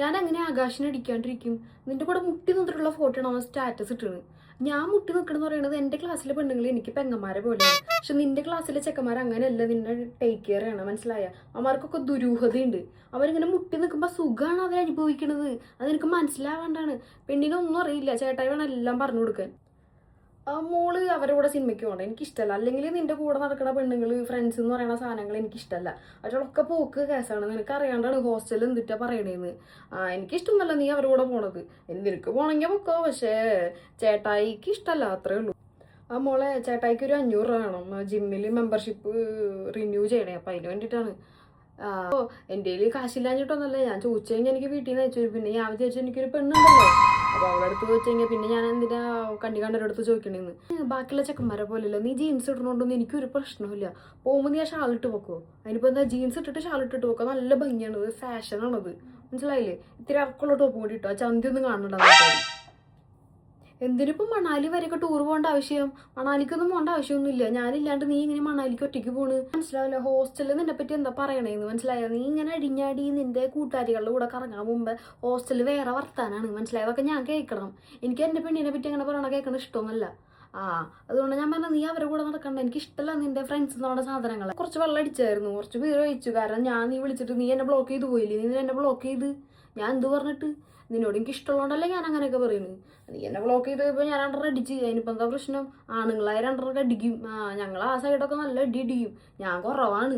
ഞാൻ അങ്ങനെ ആകാശിനെ അടിക്കാണ്ടിരിക്കും. നിന്റെ കൂടെ മുട്ടി നിന്നിട്ടുള്ള ഫോട്ടോ ആണ് അവൻ സ്റ്റാറ്റസ് ഇട്ടത്. ഞാൻ മുട്ടി നിൽക്കണമെന്ന് പറയുന്നത് എൻ്റെ ക്ലാസ്സിലെ പെണ്ണുങ്ങൾ എനിക്ക് പെങ്ങന്മാരെ പോലെയാണ്. പക്ഷെ നിന്റെ ക്ലാസ്സിലെ ചെക്കന്മാർ അങ്ങനെയല്ല നിന്നെ ടേക്ക് കെയർ ചെയ്യണം, മനസ്സിലായ? അവന്മാർക്കൊക്കെ ദുരൂഹതയുണ്ട്. അവരിങ്ങനെ മുട്ടി നിൽക്കുമ്പോൾ സുഖമാണ് അവർ അനുഭവിക്കണത്. അതെനിക്ക് മനസ്സിലാവാണ്ടാണ്. പെണ്ണിനൊന്നും അറിയില്ല, ചേട്ടായി വേണം എല്ലാം പറഞ്ഞു കൊടുക്കാൻ. ആ മോള് അവരുടെ കൂടെ സിനിമയ്ക്ക് പോകണ്ട, എനിക്കിഷ്ടമല്ല. അല്ലെങ്കിൽ നിന്റെ കൂടെ നടക്കുന്ന പെണ്ണുങ്ങൾ ഫ്രണ്ട്സ് എന്ന് പറയുന്ന സാധനങ്ങൾ എനിക്കിഷ്ടമല്ല. അവരോടൊക്കെ പോക്ക് കേസാണ്. നിനക്ക് അറിയാണ്ടാണ് ഹോസ്റ്റലിൽ എന്തിട്ടാ പറയണേന്ന്. എനിക്കിഷ്ടമല്ല നീ അവരുടെ കൂടെ പോണത്. നിനക്ക് പോണെങ്കിൽ പൊക്കോ, പക്ഷേ ചേട്ടായിക്ക് ഇഷ്ടമല്ല, അത്രേ ഉള്ളൂ. ആ മോളെ, ചേട്ടായിക്ക് ഒരു 500 രൂപ വേണം. ജിമ്മിൽ മെമ്പർഷിപ്പ് റിന്യൂ ചെയ്യണേ, അപ്പം അതിന് വേണ്ടിയിട്ടാണ്. അപ്പോൾ എൻ്റെ കയ്യിൽ കാശില്ലാഞ്ഞിട്ടൊന്നല്ല, ഞാൻ ചോദിച്ചു കഴിഞ്ഞാൽ എനിക്ക് വീട്ടിൽ നിന്ന് അയച്ചു. പിന്നെ ഞാൻ വിചാരിച്ചു എനിക്കൊരു പെണ്ണുണ്ടല്ലോ, അപ്പോൾ അവളുടെ അടുത്ത് ചോദിച്ചു കഴിഞ്ഞാൽ പിന്നെ ഞാൻ എന്തിനാ കണ്ടവരടുത്ത് ചോദിക്കണേന്ന്. ബാക്കിയുള്ള ചെക്കന്മാരെ പോലെയല്ല, നീ ജീൻസ് ഇടണോണ്ടൊന്നും എനിക്കൊരു പ്രശ്നമില്ല. പോകുമ്പോൾ നീ ആ ഷാളിട്ട് വെക്കോ. അതിനിപ്പോൾ എന്താ, ജീൻസ് ഇട്ടിട്ട് ഷാളിട്ടിട്ട് വെക്കോ, നല്ല ഭംഗിയാണത്, ഫാഷനാണത്, മനസ്സിലായില്ലേ? ഇത്തിരി ഇറക്കമുള്ള ടോപ്പ് കൂടി ഇട്ടോ, ആ ചന്തി ഒന്നും കാണണ്ടാവും. എന്തിനിപ്പം മണാലി വരെയൊക്കെ ടൂർ പോകേണ്ട ആവശ്യം? മണാലിക്കൊന്നും പോകേണ്ട ആവശ്യമൊന്നുമില്ല. ഞാനില്ലാണ്ട് നീ ഇങ്ങനെ മണാലിക്ക് ഒറ്റയ്ക്ക് പോണ്? മനസ്സിലാവില്ല. ഹോസ്റ്റലിൽ നിന്നെ പറ്റി എന്താ പറയണേന്ന് മനസ്സിലായോ? നീ ഇങ്ങനെ അടിഞ്ഞാടി നിന്റെ കൂട്ടുകാരികളുടെ കൂടെ കറങ്ങാൻ മുമ്പ് ഹോസ്റ്റലിൽ വേറെ വർത്താനാണ്, മനസ്സിലായോ? അതൊക്കെ ഞാൻ കേൾക്കണം. എനിക്ക് എൻ്റെ പെണ്ണിനെ പറ്റി അങ്ങനെ പറയണ കേൾക്കണ ഇഷ്ടമൊന്നുമല്ല. അതുകൊണ്ട് ഞാൻ പറഞ്ഞത് നീ അവരുടെ കൂടെ നടക്കണ്ട. എനിക്ക് ഇഷ്ടമല്ല നിന്റെ ഫ്രണ്ട്സ് എന്ന് പറഞ്ഞ സാധനങ്ങൾ. കുറച്ച് വെള്ളം അടിച്ചായിരുന്നു, കുറച്ച് പേര് കഴിച്ചു. കാരണം ഞാൻ നീ വിളിച്ചിട്ട് നീ എന്നെ ബ്ലോക്ക് ചെയ്ത് പോയില്ലേ? നീ എന്നെ ബ്ലോക്ക് ചെയ്ത് ഞാൻ എന്ത് പറഞ്ഞിട്ട്? നിന്നോട് എനിക്ക് ഇഷ്ടമുള്ളതുകൊണ്ടല്ലേ ഞാൻ അങ്ങനെയൊക്കെ പറയുന്നത്. നീ എന്നെ ബ്ലോക്ക് ചെയ്തപ്പോൾ ഞാൻ 2 അടിച്ച്. അതിനിപ്പോൾ എന്താ പ്രശ്നം? ആണുങ്ങളായ 2 അടിക്കും. ഞങ്ങൾ ആ സൈഡൊക്കെ നല്ല അടി അടിക്കും. ഞാൻ കുറവാണ്.